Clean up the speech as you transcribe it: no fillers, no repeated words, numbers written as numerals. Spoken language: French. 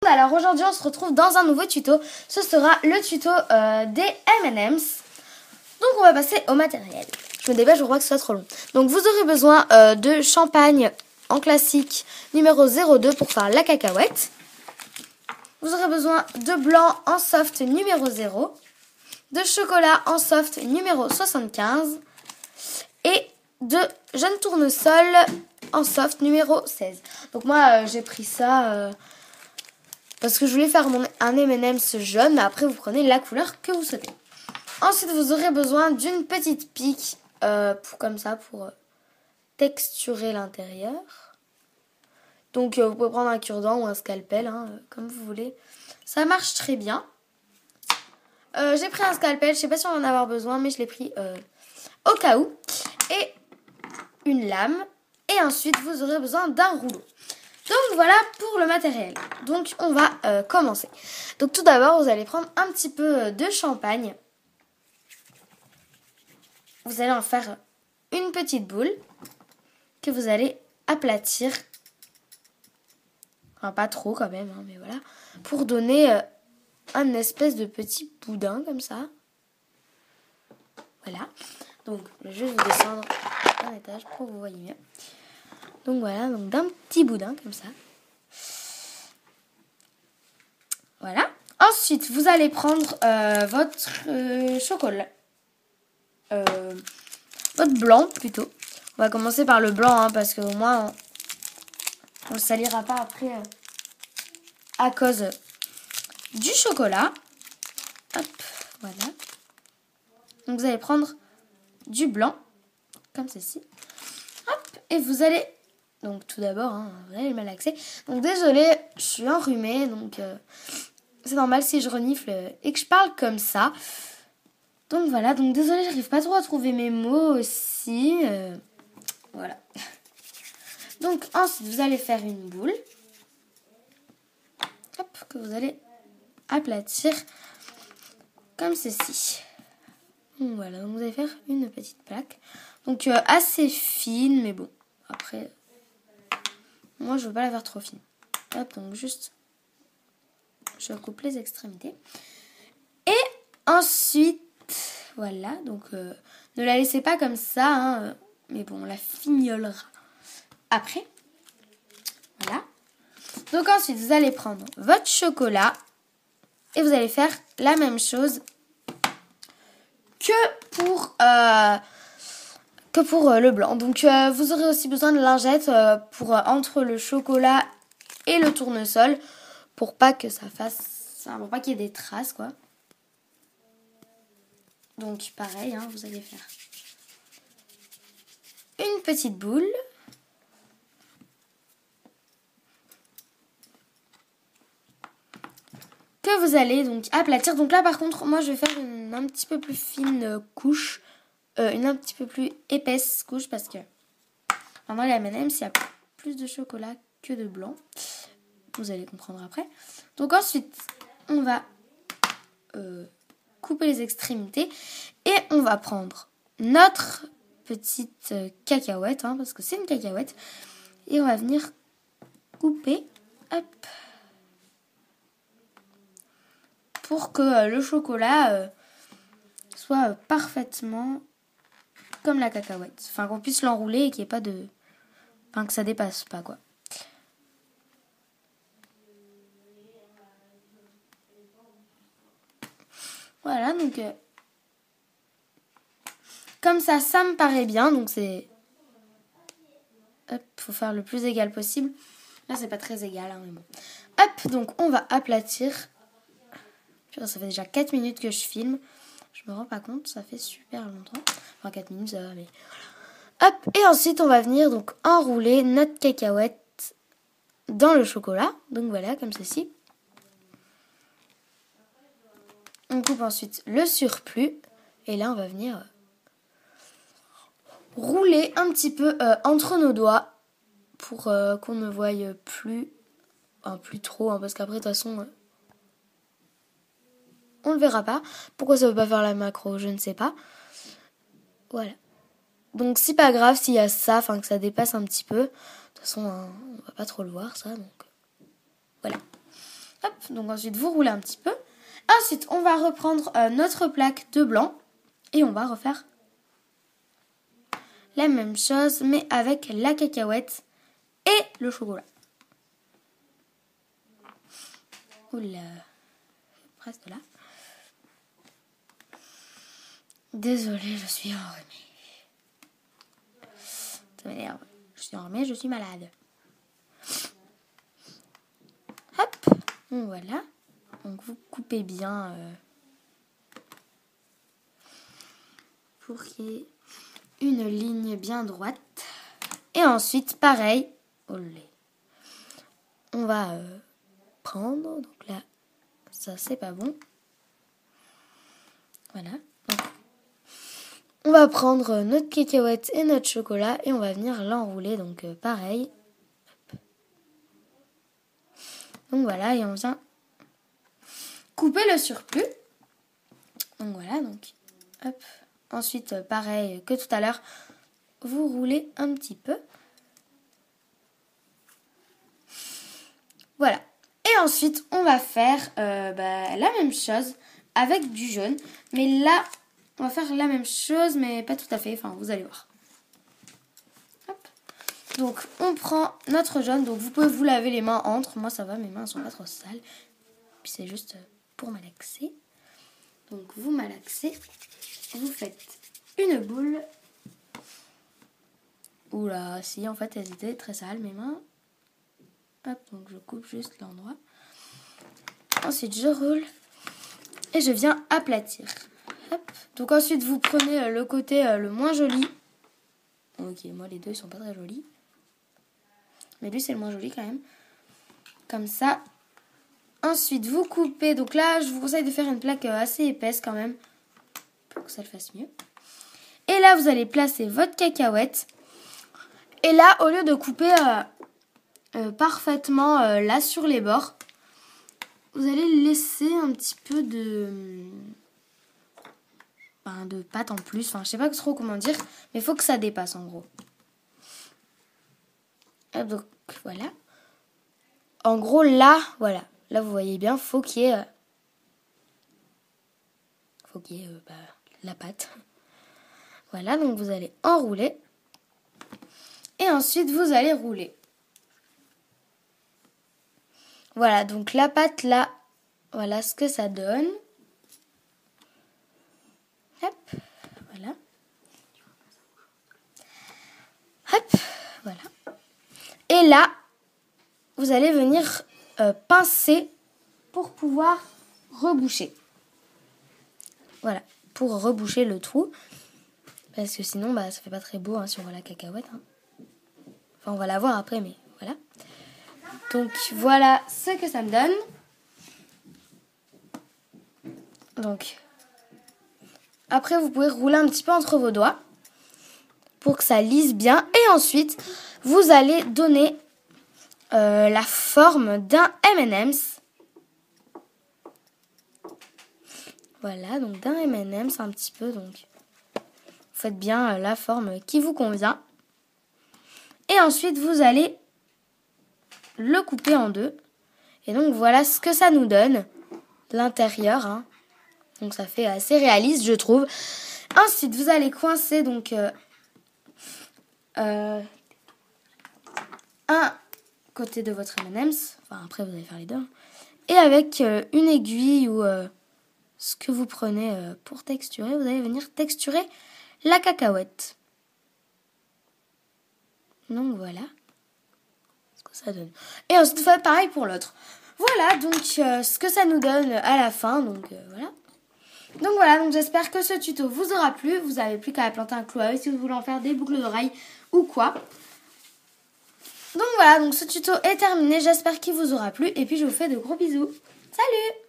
alors aujourd'hui on se retrouve dans un nouveau tuto. Ce sera le tuto des M&M's. Donc on va passer au matériel. Je me dépêche, je crois que ce soit trop long. Donc vous aurez besoin de champagne en classique numéro 02 pour faire la cacahuète. Vous aurez besoin de blanc en soft numéro 0, de chocolat en soft numéro 75 et de jeune tournesol en soft numéro 16. Donc moi j'ai pris ça parce que je voulais faire un M&M's jaune, mais après vous prenez la couleur que vous souhaitez. Ensuite vous aurez besoin d'une petite pique pour texturer l'intérieur. Donc vous pouvez prendre un cure-dent ou un scalpel, comme vous voulez. Ça marche très bien. J'ai pris un scalpel, je sais pas si on va en avoir besoin, mais je l'ai pris au cas où. Et une lame. Et ensuite vous aurez besoin d'un rouleau. Donc voilà pour le matériel. Donc on va commencer. Donc tout d'abord vous allez prendre un petit peu de champagne. Vous allez en faire une petite boule que vous allez aplatir. Enfin pas trop quand même, mais voilà. Pour donner un espèce de petit boudin comme ça. Voilà. Donc je vais juste vous descendre un étage pour que vous voyez mieux. Donc voilà, donc d'un petit boudin comme ça. Voilà. Ensuite, vous allez prendre votre chocolat. Votre blanc plutôt. On va commencer par le blanc parce qu'au moins on ne salira pas après à cause du chocolat. Hop, voilà. Donc vous allez prendre du blanc comme ceci. Hop, et vous allez... Donc tout d'abord, vous allez le malaxer. Donc désolé, je suis enrhumée, donc c'est normal si je renifle et que je parle comme ça. Donc voilà, donc désolé, j'arrive pas trop à trouver mes mots aussi. Voilà. Donc ensuite, vous allez faire une boule. Hop, que vous allez aplatir comme ceci. Donc voilà, donc vous allez faire une petite plaque. Donc assez fine, mais bon, après... Moi, je veux pas la faire trop fine. Hop, donc juste, je coupe les extrémités. Et ensuite, voilà, donc ne la laissez pas comme ça, mais bon, on la fignolera après. Voilà. Donc ensuite, vous allez prendre votre chocolat et vous allez faire la même chose que pour le blanc. Donc vous aurez aussi besoin de lingettes pour entre le chocolat et le tournesol pour pas que ça fasse, pour pas qu'il y ait des traces quoi. Donc pareil, vous allez faire une petite boule. Que vous allez donc aplatir. Donc là par contre, moi je vais faire une un petit peu plus fine couche. Une un petit peu plus épaisse couche parce que dans les M&M's il y a plus de chocolat que de blanc. Vous allez comprendre après. Donc ensuite on va couper les extrémités et on va prendre notre petite cacahuète parce que c'est une cacahuète et on va venir couper hop, pour que le chocolat soit parfaitement comme la cacahuète. Enfin, qu'on puisse l'enrouler et qu'il n'y ait pas de... Enfin, que ça dépasse pas, quoi. Voilà, donc... Comme ça me paraît bien. Donc, c'est... Hop, faut faire le plus égal possible. Là, c'est pas très égal, mais bon. Hop, donc, on va aplatir. Ça fait déjà 4 minutes que je filme. Je me rends pas compte, ça fait super longtemps. Enfin 4 minutes ça va, mais voilà. Hop, et ensuite on va venir donc enrouler notre cacahuète dans le chocolat. Donc voilà, comme ceci. On coupe ensuite le surplus. Et là on va venir rouler un petit peu entre nos doigts. Pour qu'on ne voie plus. Plus trop, parce qu'après de toute façon... on le verra pas. Pourquoi ça veut pas faire la macro, je ne sais pas. Voilà. Donc c'est pas grave s'il y a ça, que ça dépasse un petit peu. De toute façon, on va pas trop le voir ça, donc voilà. Hop, donc ensuite vous roulez un petit peu. Ensuite, on va reprendre notre plaque de blanc et on va refaire la même chose, mais avec la cacahuète et le chocolat. Oula, presque là. Désolée, je suis enrhumée. Ça m'énerve. Je suis enrhumée, je suis malade. Hop, donc voilà. Donc vous coupez bien pour qu'il y ait une ligne bien droite. Et ensuite, pareil, on va prendre. Donc là, ça c'est pas bon. Voilà. Donc, on va prendre notre cacahuète et notre chocolat et on va venir l'enrouler. Donc pareil. Hop. Donc voilà, et on vient couper le surplus. Donc voilà, donc hop. Ensuite, pareil que tout à l'heure, vous roulez un petit peu. Voilà. Et ensuite, on va faire la même chose avec du jaune. Mais là, on va faire la même chose, mais pas tout à fait. Enfin, vous allez voir. Hop. Donc, on prend notre jaune. Donc, vous pouvez vous laver les mains entre. Moi, ça va, mes mains ne sont pas trop sales. Puis, c'est juste pour malaxer. Donc, vous malaxez. Vous faites une boule. Oula, si, en fait, elles étaient très sales, mes mains. Hop, donc je coupe juste l'endroit. Ensuite, je roule. Et je viens aplatir. Hop. Donc ensuite, vous prenez le côté le moins joli. Ok, moi, les deux, ils sont pas très jolis. Mais lui, c'est le moins joli quand même. Comme ça. Ensuite, vous coupez. Donc là, je vous conseille de faire une plaque assez épaisse quand même. Pour que ça le fasse mieux. Et là, vous allez placer votre cacahuète. Et là, au lieu de couper parfaitement là sur les bords, vous allez laisser un petit peu de pâte en plus. Enfin, je sais pas trop comment dire, mais il faut que ça dépasse en gros. Et donc, voilà. En gros, là, voilà. Là, vous voyez bien, faut qu'il y ait la pâte. Voilà, donc vous allez enrouler. Et ensuite, vous allez rouler. Voilà, donc la pâte là, voilà ce que ça donne. Hop, voilà. Hop, voilà. Et là, vous allez venir pincer pour pouvoir reboucher. Voilà, pour reboucher le trou. Parce que sinon, ça fait pas très beau si on voit la cacahuète. Enfin, on va la voir après, mais voilà. Donc, voilà ce que ça me donne. Donc, après, vous pouvez rouler un petit peu entre vos doigts pour que ça lisse bien. Et ensuite, vous allez donner la forme d'un M&M's. Voilà, donc d'un M&M's un petit peu. Donc, vous faites bien la forme qui vous convient. Et ensuite, vous allez le couper en deux. Et donc, voilà ce que ça nous donne. L'intérieur. Donc, ça fait assez réaliste, je trouve. Ensuite, vous allez coincer donc un côté de votre M&M's. Enfin, après, vous allez faire les deux. Et avec une aiguille ou ce que vous prenez pour texturer, vous allez venir texturer la cacahuète. Donc, voilà ce que ça donne. Et ensuite, faites pareil pour l'autre. Voilà, donc, ce que ça nous donne à la fin. Donc, voilà. Donc voilà, donc j'espère que ce tuto vous aura plu. Vous n'avez plus qu'à planter un clou à œil si vous voulez en faire des boucles d'oreilles ou quoi. Donc voilà, donc ce tuto est terminé. J'espère qu'il vous aura plu. Et puis je vous fais de gros bisous. Salut!